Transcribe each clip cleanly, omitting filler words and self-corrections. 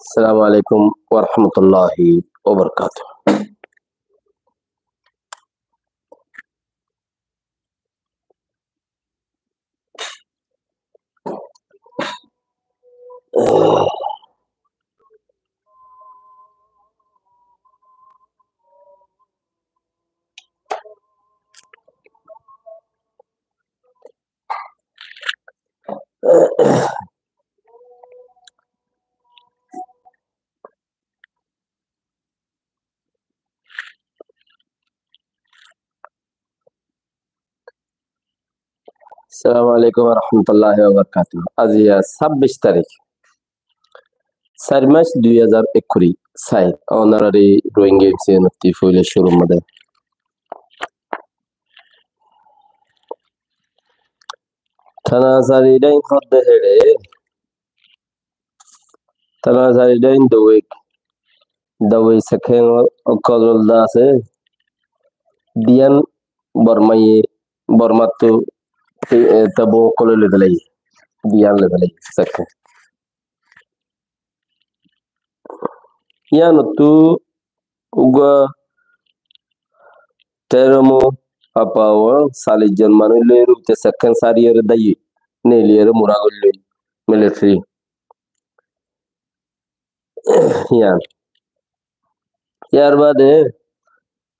السلام عليكم ورحمة الله وبركاته. السلام عليكم ورحمة الله وبركاته. আজিয়া 26 তারিখ 4 মাস 2021 সাই honorary drawing games নতি ফুলে শুরু মধ্যে থানাজারি ডাইন খদ্দে হেড়ে থানাজারি ডাইন দওই সেখেন অকলল দাসে দিয়ান বর্মাতু tabo kolo le dalai diyan le dalai sakhe ya no tu uga termo apawa sali janmanu le ru te sakhen sariyere dayi ne liyere muragol le military ya yar bade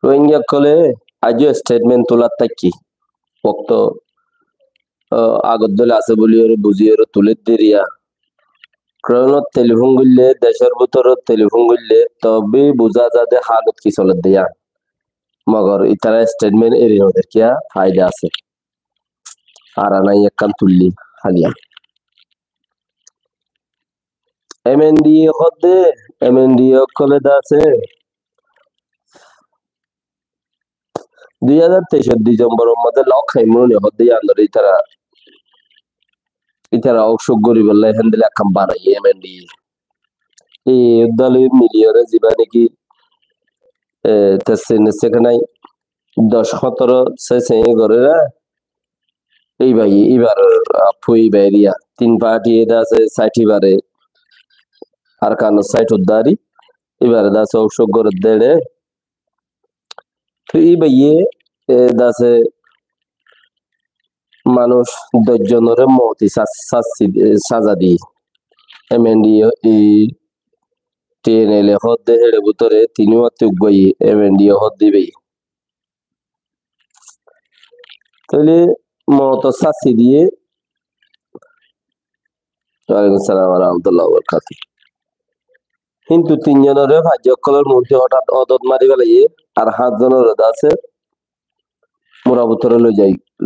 rohingya kole ajo statement tola takki wakto আগদ্দলে আছে বলি ওর বুঝি ওর তুলে দিরিয়া কারণ telephone গুললে দেশের ভিতর telephone গুললে তবে বুঝা যাবে হালত কি চলে দিয়া মগর ইতারা স্টেটমেন্ট এরি ওদের কি ফায়দা আছে আর নাই একখান তুললি হালিয়া এমএনডি হদে এমএনডি কলে দাছে 2023 ডিসেম্বরের মধ্যে লক খাইমুনি হদে আন্দর ইতারা অসুখ গরিব বললে হ্যান্ডেল একখান বানাই এমএনডি এই দলে মিলিয়নে যাবা নাকি সেখানে 10-17 সে করে এই ভাই এবার ফুই বাইরিয়া 3 পার্টি এটা আছে 60 বারে আর কানো 60 উদ্দারি এবারে দাসে অসুখ করে দেড়ে তো এই ভাইয়ে দাসে মানুষ 10 জনের মতি সাজা দি এমএনডি টিএনএল হদে হেড়ে ভিতরে তিনিও তুগই এমএনডি হদ দিবে তাহলে মত সাসি দিয়ে ওয়ালাইকুম আসসালাম ওয়া রাহমাতুল্লাহি ওয়া বারাকাতুহু কিন্তু 3 জনের ভাগ্যকলের মধ্যে হঠাৎ অদত মারি গেলে আর 7 জনের আছে মোরা ভিতরে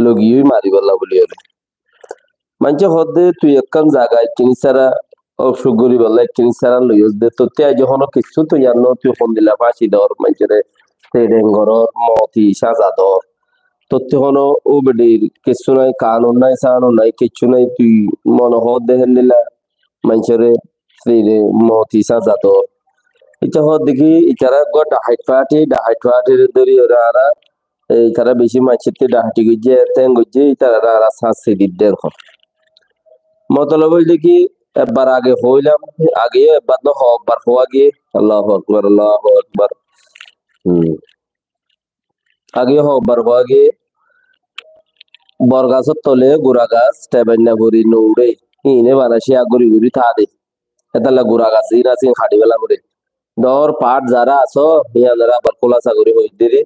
লগিয়ে মারি বললা বলি ওরে মানছে হদে তুই একখান জায়গায় কিনি সারা অসুখ গরি বললা কিনি সারা লইস দে তো তে যখন কিছু তো জানো তুই ফোন দিলা ফাঁসি দর মানছে তেডেঙ্গর মতি সাজা দর তো তখন ও বেডির কিছু নাই কানুন নাই সানুন নাই কিছু নাই তুই মন হদ দেখেন দিলা মানছে মতি সাজা দর এটা হদ দেখি ইতারা ডাহাইট পার্টির দরি ওরা আর ইতারা বেশি মানছে ডাহাটি গিয়ে তেন গিয়ে ইতারা আর শাস্তি দিদের মতলব হইলে কি একবার আগে হইলাম আগে একবার তো একবার হওয়া গিয়ে আল্লাহু আকবার আগে একবার হওয়া গিয়ে বরগাছের তলে গুড়া গাছ টেবেন্না ভরি নৌড়ে ইনে বানাসি গুড়ি গুড়ি থা দে এতালা গুড়া গাছ ইরা সিং খাটি বেলা করে দর পাট যারা আছো হিয়ানারা আবার কোলাসা করে হই দিরি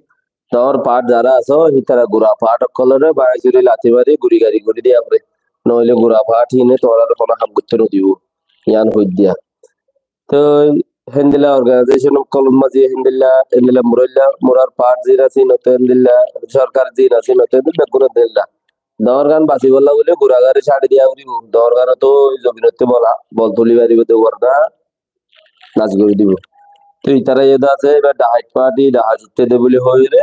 দর পাট যারা আছো হিতারা গুড়া পাট কলরে বাড়াইছুরি লাথি মারি গুড়ি গাড়ি করে দিয়া পরে নইলে গুড়া পাট হিনে তোরার কোনো হাম করতে নদিও ইয়ান হই দিয়া তো হেন্দিলা অর্গানাইজেশন কলম মাঝি হেন্দিলা মুরার পাট জিরা সিন হতে হেন্দিলা সরকার জিরা সিন হতে হেন্দিলা গুড়া দিল্লা দর গান বাসি বললা বলে গুড়া গাড়ি ছাড়ি দিয়া উড়িব দর গান তো জমিনতে বল তুলি বাড়িব তো বর্দা নাচ করে দিব তো ইতারা এদা আছে এবার ডাহাইট পার্টি ডাহা জুটতে দে বলে হইলে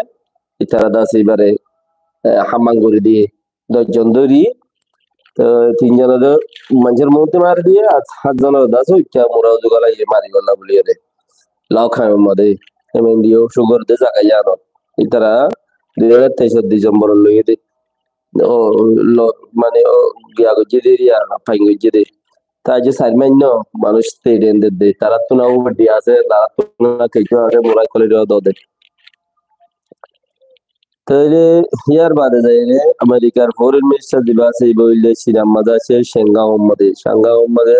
ইতারা দাস এবারে হাম্মাং করে দিয়ে 10 জন ধরি তো 3 জনের মানুষের মধ্যে মারি দিয়ে আর 7 জনের দাস ওইটা মোরা জোগালা মারি গলা বলি রে লাও খায় মধ্যে এমএনডিও সুগার দে জায়গা জানো ইতারা 2023 ডিসেম্বর লইয়ে দে ও মানে ও গিয়া গজে দে রিয়া ফাইং গজে দে তা যে সাইমান্য মানুষ স্টেডিয়ামদের দেয় তারা তো না উবাডি আছে তারা তো না কিছু আছে মোরাই করে দেওয়া তাইলে ইয়ার বাদে যাইলে আমেরিকার ফরেন মিনিস্টার দিবা আছে বইলে সিনাম আছে সাঙ্গা ওম্মাদে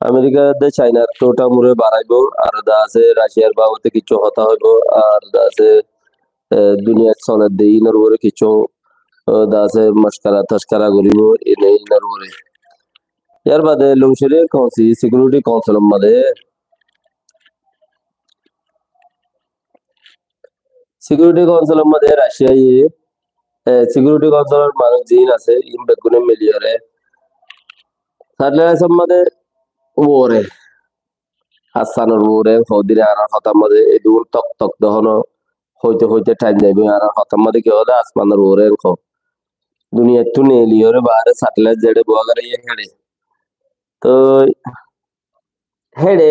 আমেরিকা দে চাইনার টোটা মুড়ে বাড়াইবো আর দা আছে রাশিয়ার বাবদে কিছু হতা হইব আর দা আছে দুনিয়ার চলের দে ইনার উপরে কিছু দা আছে মস্কারা তস্কারা করিব এনে ইনার উপরে ইয়ার বাদে লংশরে কৌসি সিকিউরিটি কাউন্সিল মাদে সিকিউরিটি কাউন্সিল মাদে রাশিয়া সিকিউরিটি কাউন্সিলর মানুষ জিন আছে ইন বেগুনে মিলিয়রে তাহলে সম্মাদে ওরে হাসানোর ওরে হদিরে আর হতার মধ্যে এদুর তক তক দহন হইতে হইতে টাইম যাবে আর হতার মধ্যে কি হলে আসমানের ওরে দুনিয়ার তু নেলিয়রে বাইরে স্যাটেলাইট জেডে বগারে হেড়ে তো হেড়ে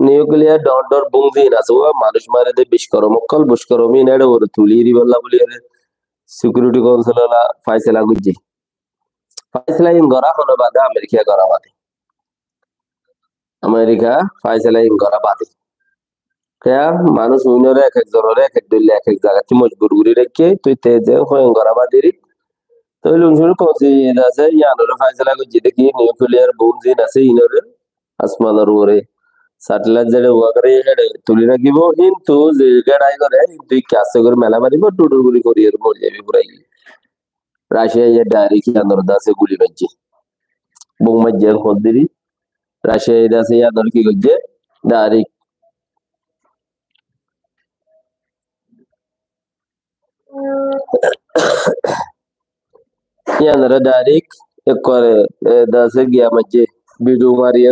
নিউক্লিয়ার ডট ডট বুং দিন আছে ও মানুষ মারে দে বিস্করম অকল বিস্করম ইনারে ওরে তুলি রিবল্লা বলি সিকিউরিটি কাউন্সিলর ফাইসলা গুজি ফাইসলা ইন গরা হলো বাদে আমেরিকা গরা বাদে আমেরিকা ফাইসলা ইন গরা বাদে কেয়া মানুষ উইনরে এক এক জনরে এক এক দলে এক এক জায়গাতে মজবুর করে রেখে তুই তে যে হয়ে গরা বাদিরি তো লুনসুর কোসি আছে ইয়ানরে ফাইসলা গুজি দেখি নিউক্লিয়ার বুম দিন আছে ইনরে আসমানের উপরে স্যাটেলাইট যেটা ওয়াগরে হেডে তুলি রাখিব কিন্তু যে গেড়াই করে তুই কাছে করে মেলা মারিব টুটুর গুলি করিয়ে মরে যাবি পুরাই রাশিয়া যে ডাইরেক্ট ইয়ানর দাসে গুলি বাজছে বুম মাজ্জে হদ্দিরি রাশিয়া দাসে ইয়ানর কি করছে ডাইরেক্ট ইয়ানরে ডাইরেক্ট এক করে দাসে গিয়া মাজ্জে ভিডিও মারিয়ে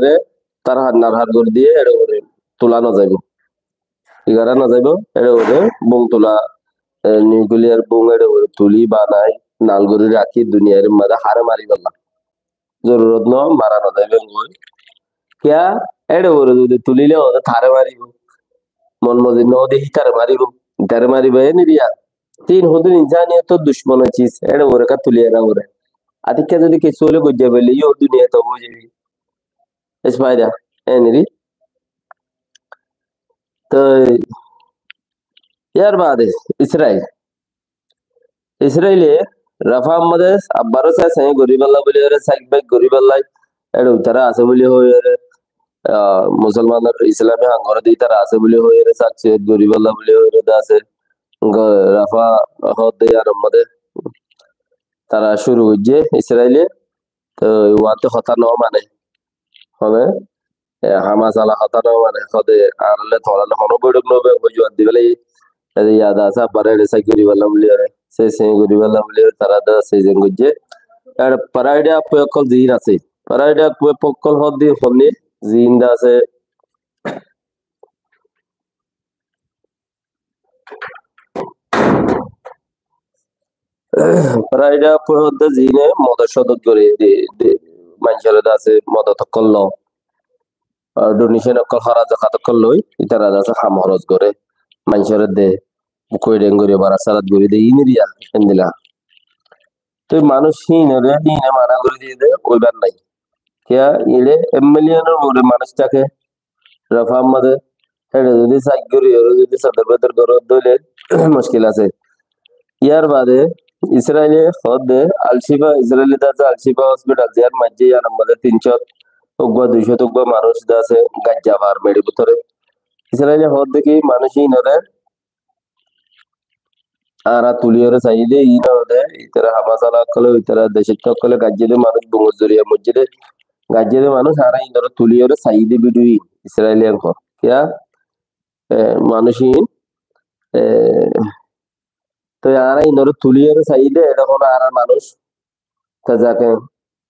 তার হাত নার হাত করে দিয়ে এটা করে তোলা না যাইব এগারা না যাইব এটা করে বুম তোলা নিউক্লিয়ার বুম এটা করে তুলি বানাই নালগুড়ি রাখি দুনিয়ার মধ্যে হারে মারি গেলাম জরুরত ন মারা না যাইবে क्या एडे बोरे दूध तुलीले होता थारे मारी को मन मजे नौ दे ही थारे मारी बे नहीं रिया तीन होदन इंसान ये तो दुश्मन चीज एडे बोरे का तुलिया ना बोरे आदि क्या तो दिखे सोले को जबे ले यो दुनिया तो वो जेबी इस फायदा है नहीं री तो यार बात है इसराइल इसराइले रफा मदस अब भरोसा सही गरीब अल्लाह बोले रे साइक बैक गरीब अल्लाह एडे उतरा आसे बोले हो रे মুসলমানের ইসলামে হাঙ্গর দিই তারা আছে বলে হয়ে রে সাকছে গরিবাল্লাহ বলে হয়ে রে আছে রাফা হদে আর মধ্যে তারা শুরু হচ্ছে ইসরায়েলে তো ওয়াতে হতা ন মানে হবে হামাস আলা হতা ন মানে হদে আরলে থরালে হনো বড়ক নবে হইয়ান দিবেলে ইয়াদ আছে পারে রে সাই গরিবাল্লাহ বলে রে সে গরিবাল্লাহ বলে তারা দা সে জেন গজে আর পারাইডা পকল দিন আছে পারাইডা পকল হদি হনি জিন্দা আছে প্রায়টা হচ্ছে জিনে মদত সদত করে মানুষের আছে মদত করলো ডোনেশন অকল হরা জাকাত করলই ইতারা আছে খাম খরচ করে মানুষের দে কই ডেঙ্গুরি বারা সারাত করে দে ইনিরিয়া এন্দিলা তো মানুষ হিনরে দিনে মানা করে দিয়ে দে কইবার নাই কিয়া ইলে এমএলএনের ওরে মানুষটাকে রফা আমাদের হেডে যদি সাইগরি যদি সদর বদর গরদ দইলে মুশকিল আছে ইয়ার বাদে ইসরায়েলে হদে আলশিফা ইসরায়েলি দাসে আলশিফা হসপিটাল যার মাঝে আর আমাদের 300 উগ্র 200 উগ্র মানুষ দাসে গাজ্জা বার মেডি ভিতরে ইসরায়েলে হদ দেখি মানুষই নরে আর তুলিয়রে চাইলে ই নরে ইতারা হামাসালা কলে ইতারা দেশের তকলে গাজ্জিলে মানুষ বুঙ্গর জরিয়া মসজিদে গাজ্জিলে মানুষ আর ইনরে তুলিয়রে চাইদে বিডুই ইসরায়েলিয়ান কর কিয়া মানুষই তো আর ইনরে তুলিয়রে চাইদে এটা কোনো আর মানুষ যাকে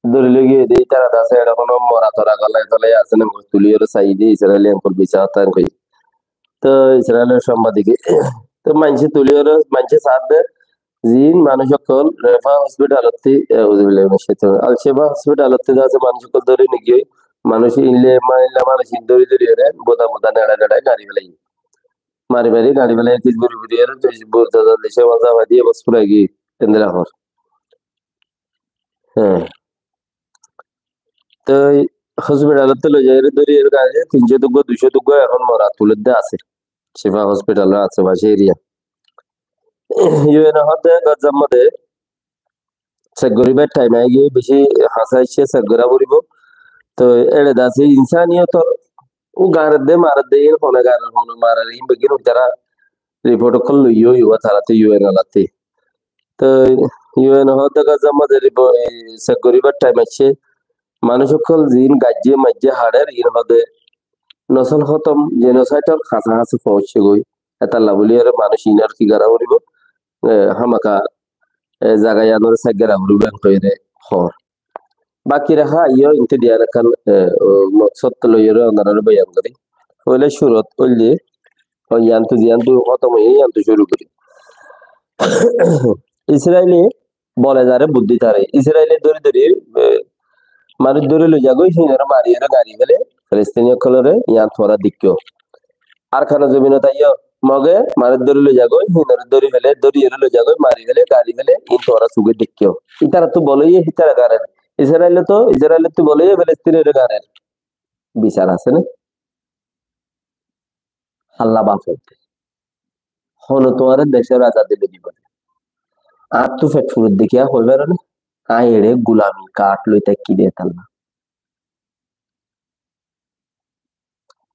ধরিলে গিয়ে দেই তারা দাসে এটা কোনো মরা তরা গলায় তলায় আছে না তুলিয়রে চাইদে ইসরায়েলিয়ান কর বিচার তান কই তো ইসরায়েলের সাংবাদিকে তো মানুষে তুলিয়রে মানুষে সাথ দে জিন মানুষ সকল রেফা হসপিটালতে আল শেফা হসপিটালতে আছে মানুষ সকল ধরে নিয়ে মানুষ ইনলে মাইলা মানুষ ধরে ধরে রে বোদা বোদা নেড়া নেড়া গাড়ি ফেলাই মারি মারি গাড়ি ফেলাই কিছু বুড়ি বুড়ি আর বোঝা দেশে মজা দিয়ে বস পুরাই গিয়ে কেন্দ্রা হর হ্যাঁ তো হসপিটালত লই যাই ধরি এর কাছে 300 200 এখন মরা তুলে দে আছে শিফা হসপিটালের আশেপাশে এরিয়া ইউএন হতে গজার মধ্যে চেক করিবার টাইম আই গিয়ে বেশি হাসাইছে চেক করা পড়িব তো এড়ে দাসে ইনসানিয়ত ও গার দে মার দে এর ফোনে গার ফোনে মারার ইন বেগিন তারা রিপোর্ট কল লইও ইউ তারাতে ইউএন আলাতে তো ইউএন হতে গজার মধ্যে চেক করিবার টাইম আছে মানুষ সকল জিন গাজ্যে মাজ্যে হাড়ের ইন হতে নসল খতম জেনোসাইটর কাছাকাছি পৌঁছে গই এটা লাভলিয়ার মানুষ ইনার কি গারা করিব হামাকা জায়গায় আনোর সাইগেরা উড়ুবেন কইরে হর বাকি রাখা ইয়ো ইনতে দিয়া রাখান মকসদ লইয়ের অনারার বয়ান করি হইলে সুরত হইলে ওই ইয়ান্তু খতম হয়ে ইয়ান্তু শুরু করি ইসরায়েলি বলে যারে বুদ্ধি তারে ইসরায়েলি ধরে ধরে মানুষ ধরে লই যাগো হিনার মারিয়ে গাড়ি ফেলে ফিলিস্তিনীয় কলরে ইয়ান থরা দিক্কিও আর খানা জমিন তাইও মগে মারি ধরে লই যাগো হিনার ধরে ফেলে ধরিয়ে লই যাগো মারি ফেলে গাড়ি ফেলে ইন থরা সুগে দিক্কিও ইতারা তো বলেই হিতারা গারেন ইসরায়েলে তো বলেই ফিলিস্তিনের গারেন বিচার আছে না হাল্লা বাপ হন তোমার দেশের আজাদি দিব আর তো ফেট ফুরুত দেখিয়া হইবার না আই এড়ে গুলামি কাঠ লইতে কি দিয়ে তাল্লা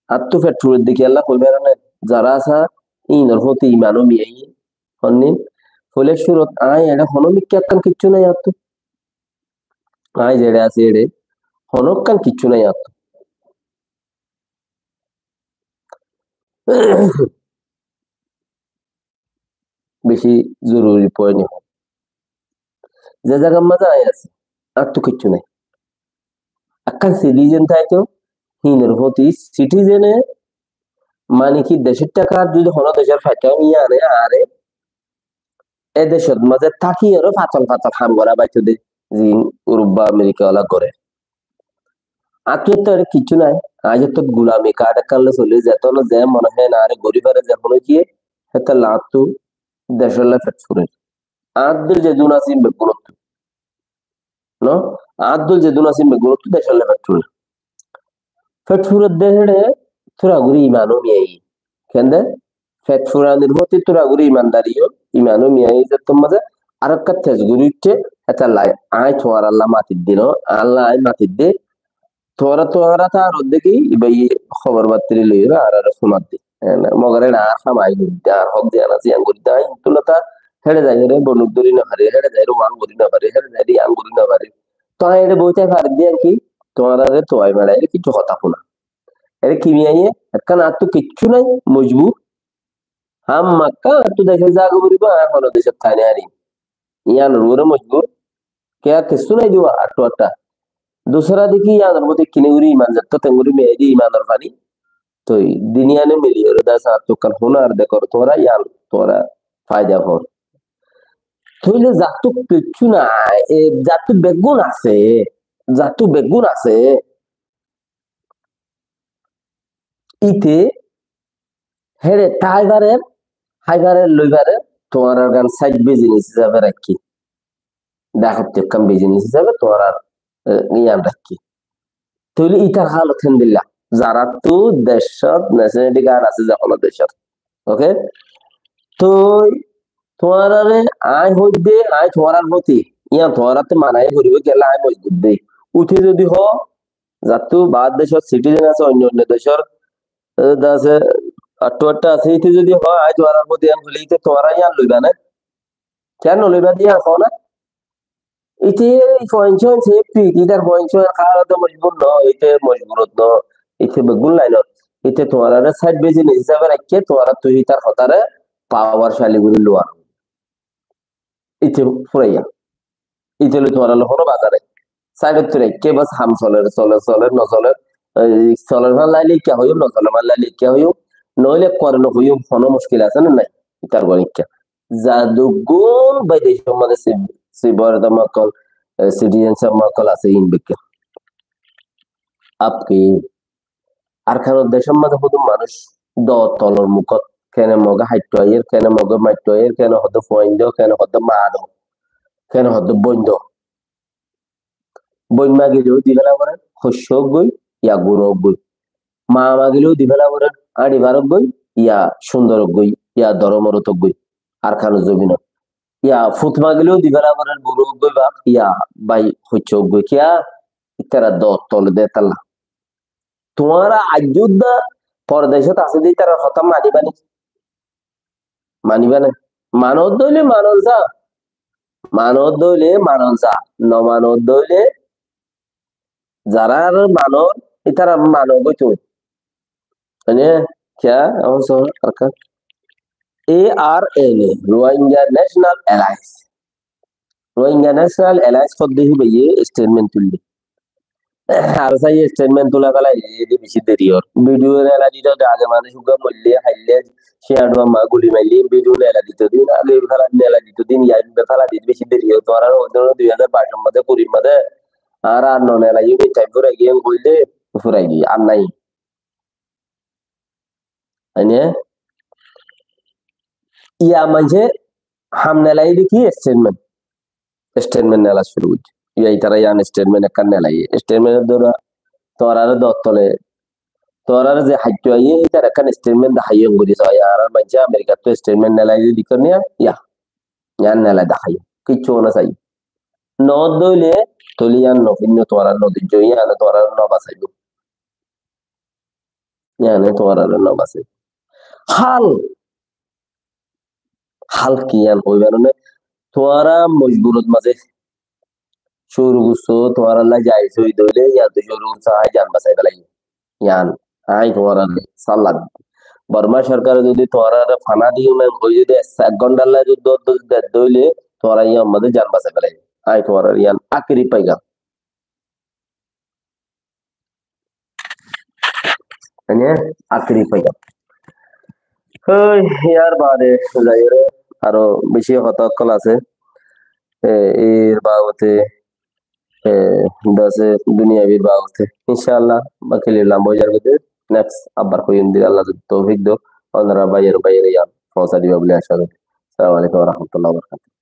আর তো ফেট ফুরুত দেখিয়া আল্লাহ কইবার না যারা আসা ইনর হতে ইমানো মিয়াই হন্নি হলে সুরত আই এড়ে হনমিক কান কিচ্ছু নাই আর তো আই যেড়ে আছে এড়ে হনক কান কিচ্ছু নাই আর তো বেশি জরুরি পয়েন্ট যে জায়গার মাঝে আই আছে আর তো কিচ্ছু নাই আকান সিটিজেন তাইতো হিনের হতি সিটিজেনে মানে কি দেশের টাকা যদি হন দেশের ফাইটা নিয়ে আনে আরে এ দেশের মাঝে থাকি আরো পাচল পাচল হাম করা বাইতো দে জিন ইউরোপ বা আমেরিকা ওলা করে আর তো তো কিছু নাই আজ তো গুলামি কাট কালে চলে যেত না যে মনে হয় না আরে গরিবারে যখন কি হেতা লাভ তো দেশের লা ফেট ফুরে আদুল যে দুন আসিম বেগুনত no আদুল যে দুন আসিম বেগুনত দেশের লা ফেট ফুরে দেহে তোরা গুরি ইমানো মিয়াই কেন্দে ফেট ফুরানির হতে তোরা গুরি ইমানদারিও ইমানো মিয়াই যে তোমাদের আর একটা তেজ গুরিতে এটা লাই আই তোমার আল্লাহ মাতির দিন আল্লাহ আই মাতির দে তোরা তার দেখি ইবাই খবর বার্তা লইরা আর শোনার দি মগরে না খামাই গুদ্দা আর হক দেয়া না জিয়ান গুদ্দা তুলা তা হেড়ে যায় রে বনুক দরি না পারে হেড়ে যায় রে ওয়ান গরি না পারে হেড়ে যায় রে আং গরি না পারে তো এড়ে বইতে পারে দিয়ে কি তোমার আরে তোয় মেড়াই কিছু কথা শোনা এর কি মিয়াইয়ে একখান আর তো কিচ্ছু নাই মজবুর হাম মাক্কা তো দেখে জাগো বলিবা এখন দেশের থানে আরি ইয়ান রুরে মজবুর কে কিছু নাই দিবা আটো আটা दूसरा देखी याद मते किनेगुरी ईमान जत्तो तेंगुरी मेरी ईमान और फानी तो दुनिया ने मिली और दासा तो कल होना और देखो तोरा यार तोरा फायदा हो তইলে জাতু কিচ্ছু নাই এ জাতু বেগুন আছে ইতে হেরে হাইবারের লইবারে তোমার আর গান সাইড বিজনেস হিসাবে রাখি দেখাতে কাম বিজনেস হিসাবে তোমার আর ইয়ান রাখি তইলে ইটার হালত হেন্দিল্লা যারা তো দেশত ন্যাশনালিটি কার্ড আছে যখন দেশত ওকে তো তোমার আয় হইতে আয় তোমার প্রতি ইয়া তোমারাতে মানাই করিবে গেলে আয় মজবুত দে উঠে যদি হ যাতু বাদ দেশত সিটিজেন আছে অন্য অন্য দেশর আছে আটটা আছে ইতে যদি হয় আয় তোমার প্রতি আম হলে ইতে তোমারা ইয়ান লইবা না কেন লইবা দিয়া কো না ইতে পয়েন্ট সেফটি ইটার পয়েন্ট খাওয়া তো মজবুর ন ইতে মজবুরত ন ইতে বেগুন লাইনত ইতে তোমার সাইড বিজনেস হিসাবে রাখিয়ে তোমার তুই তার হতারে পাওয়ার শালিগুলি লোয়া ইতে ফুরাইয়া ইতে তোমার হলো বাজারে সাইডত তো রেখে বাস হাম চলে নচলে চলের ভাল লাইলে কে হইও নচলে ভাল লাইলে কে হইও নইলে করে নহইও কোনো মুশকিল আছে না নাই ইতার গণিকা জাদুগুণ বাইদে সমাজে সিবর দমকল সিটিজেন মকল আছে ইনবিকে আপকি আর খান দেশের মাঝে শুধু মানুষ তলর মুখত কেন মগে হাইট আইয়ের কেন মগে মাইট আইয়ের কেন হতো ফয়েন্দ কেন হতো মা কেন হতো বন্ধ বন্যা গেলেও দিবেলা করেন শস্য গই ইয়া গুড় গই মা গেলেও দিবেলা করেন আড়ি ভারত গই ইয়া সুন্দর গই ইয়া দরমরত গই আর খানো জমিন ইয়া ফুতমা গেলেও দিবেলা করেন বুড়ো গই বা ইয়া বাই শস্য গই কিয়া ইতারা তলে দে তাল্লা তোমারা আযোধ্যা পরদেশত আছে দি তারা হতা মানিবানে মানত দইলে মানল যা মানত দইলে মানল যা নমানত দইলে যারা আর মানব ইতারা মানব হইতো মানে क्या और सो अरका ARNA Rohingya national alliance Rohingya national alliance को देही भैये स्टेटमेंट तुल्ली আর সাই স্টেটমেন্ট তুলা গলা এই বেশি দেরি ওর ভিডিও এলা দিতে আগে মানে সুগা মল্লে হাইলে শেয়ার মা গুলি মাইলি ভিডিও এলা দিতে দিন আগে ফেলা এলা দিতে দিন ইয়াই ফেলা দিতে বেশি দেরি ওর তোর আর 2022 মধ্যে 20 মধ্যে আর নন এলা ইউনি টাইপ করে গেম কইলে ফুরাই দি আর নাই আইনে ইয়া মানে হামনালাই দেখি স্টেটমেন্ট নেলা শুরু হচ্ছে ইয়া ইতারা ইয়ান স্টেটমেন্ট একটা নেলাই স্টেটমেন্টের দ্বারা তোরার দত্তলে তোরার যে হাইট আইয়ে ইতার একটা স্টেটমেন্ট হাইয়ং করি যায় আর মানে আমেরিকা তো স্টেটমেন্ট নেলাই দি করনিয়া ইয়ান নেলা দেখাই কিচ্ছু না চাই নদ দইলে তলিয়ান নফিন্য তোরার নদী জইয়া না তোরার নবাসাইব ইয়ানে তোরার নবাসাই হাল হাল কিয়ান ওই কারণে তোরা মজবুরত মাঝে শুরু করছো তোমার আল্লাহ যাইছো দইলে ইয়া তো শুরু করছো আই জান বাঁচাই পেলাই ইয়ান আই তোমার সাল্লাদ বর্মা সরকার যদি তোমার ফানা দিয়ে ওই যদি 1 ঘন্টা লাগে যদি দইলে তোমার ইয়া আমাদের জান বাঁচাই পেলাই আই তোমার ইয়ান আকিরি পাইগা মানে আকিরি পাইগা ওই ইয়ার বাদে যাইরে আরো বেশি হতাকল আছে এর বাবতে দশে দুনিয়াবির বাবতে ইনশাআল্লাহ বাকি লিলাম বইজার ভিতরে নেক্সট আবার কইন দিলে আল্লাহ যদি তৌফিক দো অন্যরা বাইরে ইয়ান পৌঁছা দিবা বলে আশা করি আসসালামু আলাইকুম ওয়া রাহমাতুল্লাহি ওয়া বারাকাতুহু